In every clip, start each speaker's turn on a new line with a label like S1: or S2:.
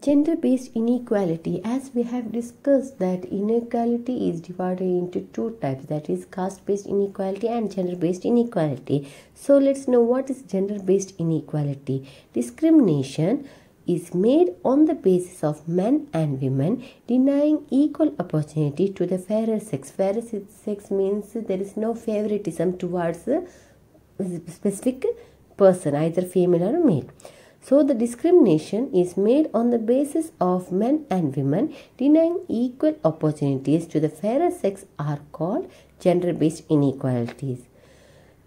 S1: Gender-based inequality, as we have discussed that inequality is divided into two types, that is caste-based inequality and gender-based inequality. So let's know what is gender-based inequality. Discrimination is made on the basis of men and women, denying equal opportunity to the fairer sex. Fairer sex means there is no favoritism towards a specific person, either female or male. So the discrimination is made on the basis of men and women, denying equal opportunities to the fairer sex are called gender-based inequalities.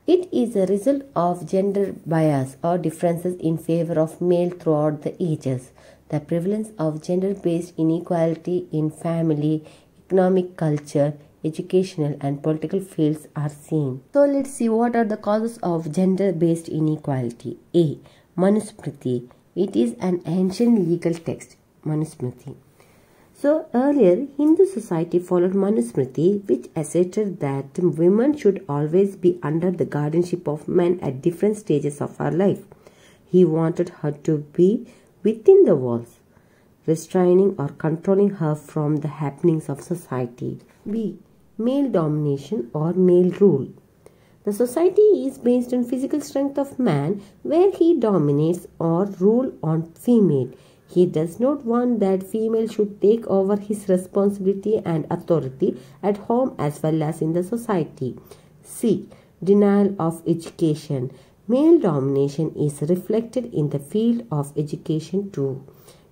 S1: It is a result of gender bias or differences in favor of male throughout the ages. The prevalence of gender-based inequality in family, economic, culture, educational and political fields are seen. So let's see what are the causes of gender-based inequality. A. Manusmriti. It is an ancient legal text. Manusmriti. So earlier, Hindu society followed Manusmriti, which asserted that women should always be under the guardianship of men at different stages of her life. He wanted her to be within the walls, restraining or controlling her from the happenings of society. B. Male domination or male rule. The society is based on physical strength of man, where he dominates or rule on female. He does not want that female should take over his responsibility and authority at home as well as in the society. C. Denial of education. Male domination is reflected in the field of education too.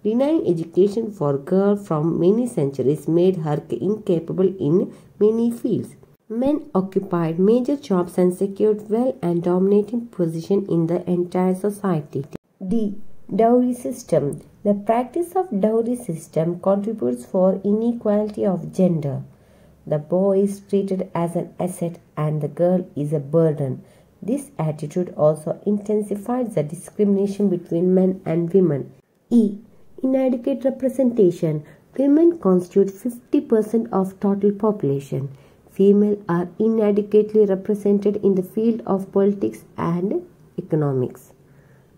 S1: Denying education for girls from many centuries made her incapable in many fields. Men occupied major jobs and secured well and dominating position in the entire society. D. Dowry system. The practice of dowry system contributes for inequality of gender. The boy is treated as an asset and the girl is a burden. This attitude also intensifies the discrimination between men and women. E. Inadequate representation. Women constitute 50% of total population. Females are inadequately represented in the field of politics and economics.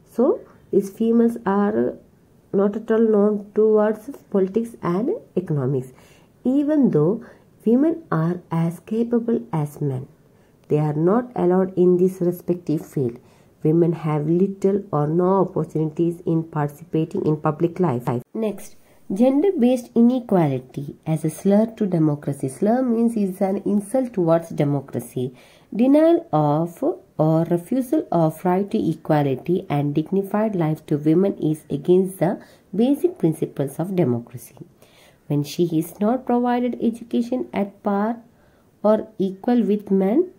S1: So, these females are not at all known towards politics and economics. Even though women are as capable as men, they are not allowed in this respective field. Women have little or no opportunities in participating in public life. Next, gender-based inequality as a slur to democracy. Slur means it is an insult towards democracy. Denial of or refusal of right to equality and dignified life to women is against the basic principles of democracy. When she is not provided education at par or equal with men,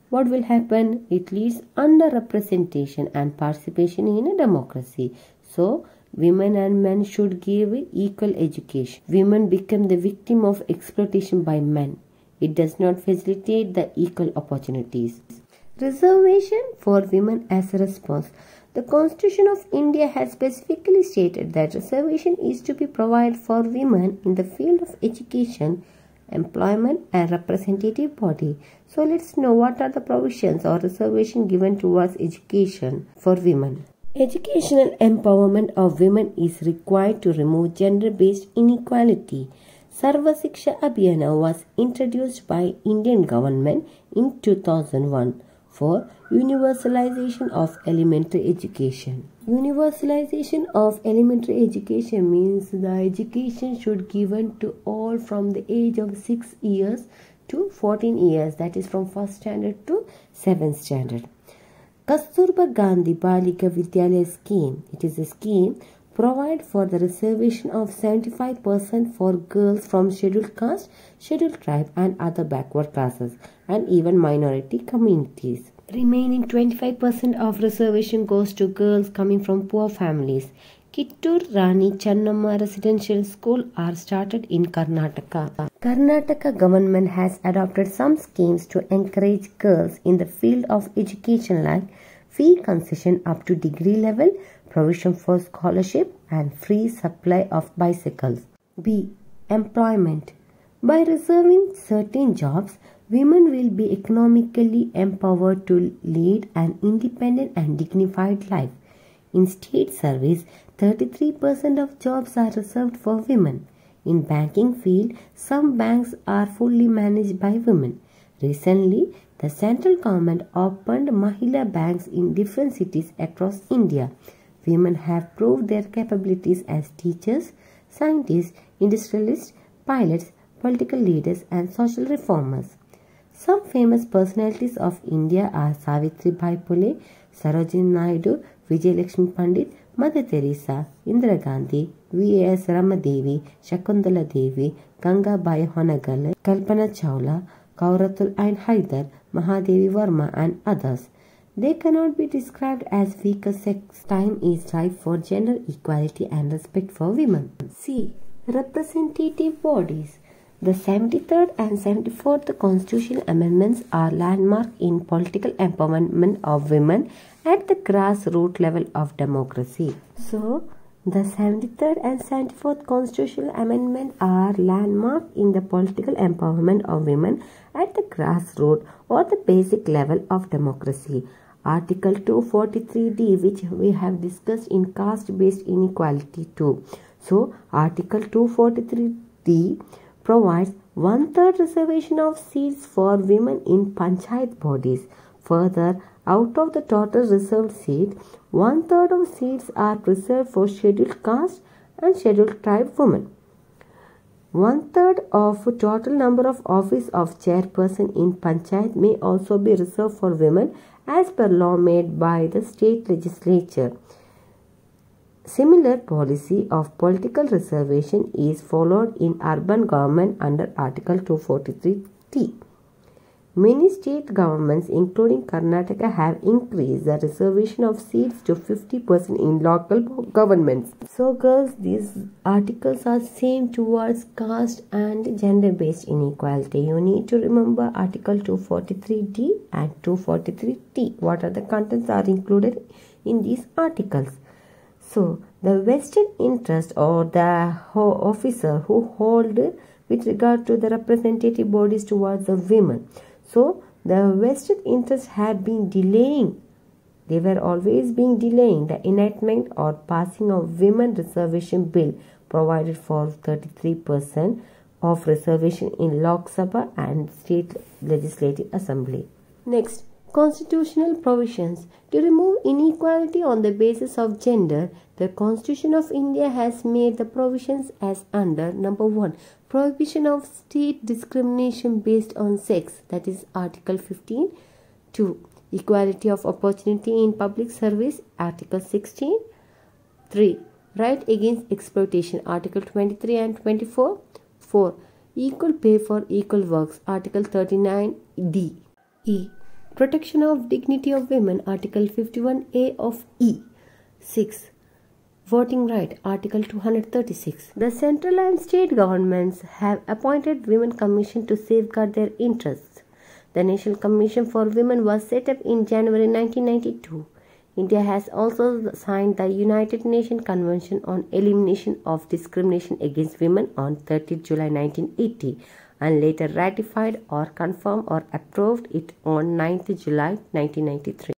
S1: what will happen? It leads underrepresentation and participation in a democracy. So, women and men should give equal education. Women become the victim of exploitation by men. It does not facilitate the equal opportunities. Reservation for women as a response. The Constitution of India has specifically stated that reservation is to be provided for women in the field of education, employment and representative body. So let's know what are the provisions or reservation given towards education for women. Educational empowerment of women is required to remove gender-based inequality. Sarva Shiksha Abhiyana was introduced by Indian government in 2001 for universalization of elementary education. Universalization of elementary education means the education should be given to all from the age of 6 years to 14 years, that is from 1st standard to 7th standard. Kasturba Gandhi Balika Vidyalaya scheme. It is a scheme provide for the reservation of 75% for girls from scheduled caste, scheduled tribe and other backward classes and even minority communities. Remaining 25% of reservation goes to girls coming from poor families. Kittur Rani Channamma Residential School are started in Karnataka. Karnataka government has adopted some schemes to encourage girls in the field of education like fee concession up to degree level, provision for scholarship and free supply of bicycles. B. Employment. By reserving certain jobs, women will be economically empowered to lead an independent and dignified life. In state service, 33% of jobs are reserved for women. In banking field, some banks are fully managed by women. Recently, the central government opened Mahila banks in different cities across India. Women have proved their capabilities as teachers, scientists, industrialists, pilots, political leaders and social reformers. Some famous personalities of India are Savitribai Phule, Sarojini Naidu, Vijayalakshmi Pandit, Mother Teresa, Indira Gandhi, V.S. Ramadevi, Shakuntala Devi, Gangabai Honagal, Kalpana Chawla, Kauratul and Haidar, Mahadevi Verma and others. They cannot be described as weaker sex. Time is ripe for gender equality and respect for women. C. Representative bodies. The 73rd and 74th Constitutional Amendments are landmark in political empowerment of women at the grassroots level of democracy. So, the 73rd and 74th Constitutional Amendment are landmark in the political empowerment of women at the grassroots or the basic level of democracy. Article 243D, which we have discussed in caste-based inequality too. So, Article 243D provides 1/3 reservation of seats for women in panchayat bodies. Further, out of the total reserved seat, 1/3 of seats are reserved for scheduled caste and scheduled tribe women. 1/3 of total number of office of chairperson in panchayat may also be reserved for women as per law made by the state legislature. Similar policy of political reservation is followed in urban government under Article 243T. Many state governments, including Karnataka, have increased the reservation of seats to 50% in local governments. So girls, these articles are same towards caste and gender-based inequality. You need to remember Article 243D and 243T. What are the contents are included in these articles? So, the vested interest or the officer who hold with regard to the representative bodies towards the women. So, the vested interests have been delaying. They were always being delaying the enactment or passing of women reservation bill provided for 33% of reservation in Lok Sabha and State Legislative Assembly. Next, constitutional provisions. To remove inequality on the basis of gender, the Constitution of India has made the provisions as under: number 1, prohibition of state discrimination based on sex, that is Article 15. 2, equality of opportunity in public service, Article 16. 3, right against exploitation, Article 23 and 24. 4, equal pay for equal works, Article 39D. E, protection of dignity of women, Article 51A of E. 6, voting right, Article 236. The central and state governments have appointed Women Commission to safeguard their interests. The National Commission for Women was set up in January 1992. India has also signed the United Nations Convention on Elimination of Discrimination Against Women on 30 July 1980 and later ratified or confirmed or approved it on 9th July 1993.